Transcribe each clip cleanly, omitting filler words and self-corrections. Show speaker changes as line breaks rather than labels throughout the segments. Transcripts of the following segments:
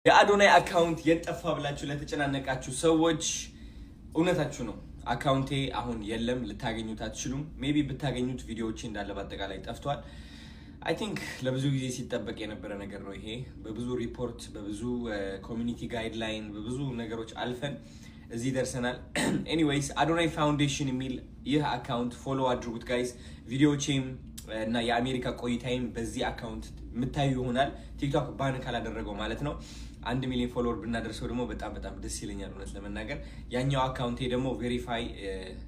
የአዶናይ አካውንት የጠፋ ብላችሁ ለተጨናነቃችሁ ሰዎች እውነታችሁ ነው። አካውንቴ አሁን የለም፣ ልታገኙት አትችሉም። ሜቢ ብታገኙት ቪዲዮዎቼ እንዳለ በአጠቃላይ ጠፍቷል። አይ ቲንክ ለብዙ ጊዜ ሲጠበቅ የነበረ ነገር ነው ይሄ። በብዙ ሪፖርት፣ በብዙ ኮሚኒቲ ጋይድላይን፣ በብዙ ነገሮች አልፈን እዚህ ደርሰናል። ኤኒዌይስ አዶናይ ፋውንዴሽን የሚል ይህ አካውንት ፎሎ አድርጉት ጋይስ። ቪዲዮዎቼም እና የአሜሪካ ቆይታይም በዚህ አካውንት የምታዩ ይሆናል። ቲክቶክ ባን ካላደረገው ማለት ነው። 1 ሚሊዮን ፎሎወር ብናደርሰው ደግሞ በጣም ደስ ይለኛል እውነት ለመናገር። ያኛው አካውንቴ ደግሞ ቬሪፋይ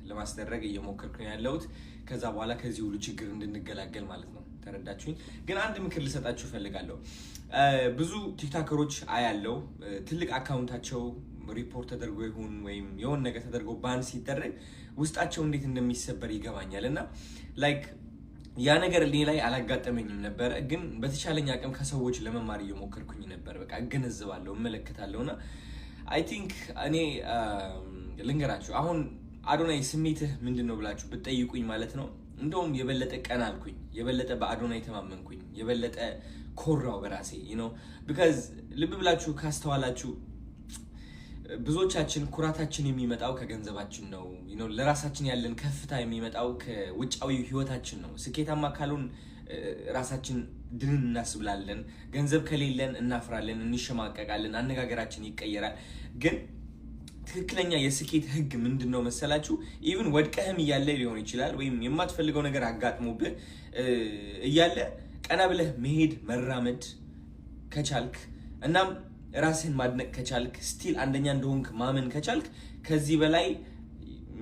ለማስደረግ እየሞከርኩኝ ያለሁት ከዛ በኋላ ከዚህ ሁሉ ችግር እንድንገላገል ማለት ነው። ተረዳችሁኝ? ግን አንድ ምክር ልሰጣችሁ ፈልጋለሁ። ብዙ ቲክቶከሮች አያለው ትልቅ አካውንታቸው ሪፖርት ተደርጎ ይሁን ወይም የሆነ ነገር ተደርጎ ባን ሲደረግ ውስጣቸው እንዴት እንደሚሰበር ይገባኛል። እና ላይክ ያ ነገር እኔ ላይ አላጋጠመኝም ነበር፣ ግን በተቻለኝ አቅም ከሰዎች ለመማር እየሞከርኩኝ ነበር። በቃ እገነዘባለሁ፣ እመለከታለሁና አይ ቲንክ እኔ ልንገራችሁ አሁን አዶናይ ስሜትህ ምንድነው ብላችሁ ብትጠይቁኝ ማለት ነው እንደውም የበለጠ ቀና አልኩኝ፣ የበለጠ በአዶናይ ተማመንኩኝ፣ የበለጠ ኮራው በራሴ ቢካዝ ልብ ብላችሁ ካስተዋላችሁ ብዙዎቻችን ኩራታችን የሚመጣው ከገንዘባችን ነው። ለራሳችን ያለን ከፍታ የሚመጣው ከውጫዊ ህይወታችን ነው። ስኬታማ ካሉን ራሳችን ድንን እናስብላለን። ገንዘብ ከሌለን እናፍራለን፣ እንሸማቀቃለን፣ አነጋገራችን ይቀየራል። ግን ትክክለኛ የስኬት ህግ ምንድነው መሰላችሁ? ኢቭን ወድቀህም እያለ ሊሆን ይችላል ወይም የማትፈልገው ነገር አጋጥሞብህ እያለ ቀና ብለህ መሄድ መራመድ ከቻልክ እናም ራስህን ማድነቅ ከቻልክ ስቲል አንደኛ እንደሆንክ ማመን ከቻልክ ከዚህ በላይ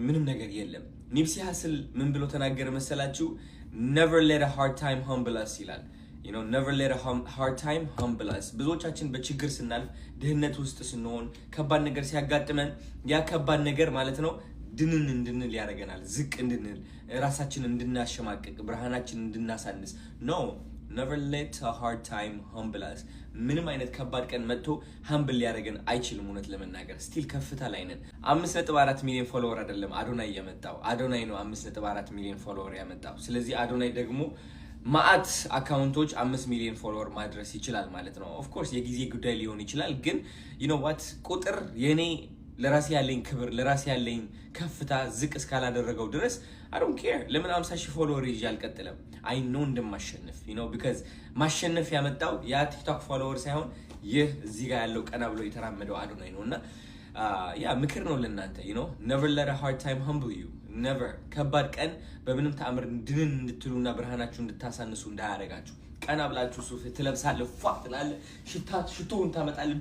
ምንም ነገር የለም። ኒፕሲ ሀስል ምን ብሎ ተናገረ መሰላችሁ? never let a hard time humble us ይላል። never let a hard time humble us። ብዙዎቻችን በችግር ስናልፍ፣ ድህነት ውስጥ ስንሆን፣ ከባድ ነገር ሲያጋጥመን ያ ከባድ ነገር ማለት ነው ድንን እንድንል ያደርገናል። ዝቅ እንድንል፣ ራሳችን እንድናሸማቅቅ፣ ብርሃናችን እንድናሳንስ ነው። never let a hard time humble us። ምንም አይነት ከባድ ቀን መጥቶ humble ሊያደርገን አይችልም። እውነት ለመናገር ስቲል ከፍታ ላይ ነን። 5.4 ሚሊዮን ፎሎወር አይደለም አዶናይ ያመጣው፣ አዶናይ ነው 5.4 ሚሊዮን ፎሎወር ያመጣው። ስለዚህ አዶናይ ደግሞ ማአት አካውንቶች 5 ሚሊዮን ፎሎወር ማድረስ ይችላል ማለት ነው። ኦፍ ኮርስ የጊዜ ጉዳይ ሊሆን ይችላል፣ ግን what ቁጥር የኔ ለራሴ ያለኝ ክብር፣ ለራሴ ያለኝ ከፍታ ዝቅ እስካላደረገው ድረስ I don't care። ለምን 50,000 ፎሎወር ይዤ አልቀጥለም? አይ ኖ እንደማሸነፍ because ማሸነፍ ያመጣው ያ ቲክቶክ ፎሎወር ሳይሆን ይህ እዚህ ጋር ያለው ቀና ብሎ የተራመደው አዶናይ ነውና ያ ምክር ነው ለእናንተ never let a hard time humble you። never ከባድ ቀን በምንም ተአምር ድንን እንድትሉና ብርሃናችሁ እንድታሳንሱ እንዳያረጋችሁ። ቀና ብላችሁ ሱፍ ትለብሳለህ፣ ፏ ትላለህ፣ ሽቶውን ታመጣለህ።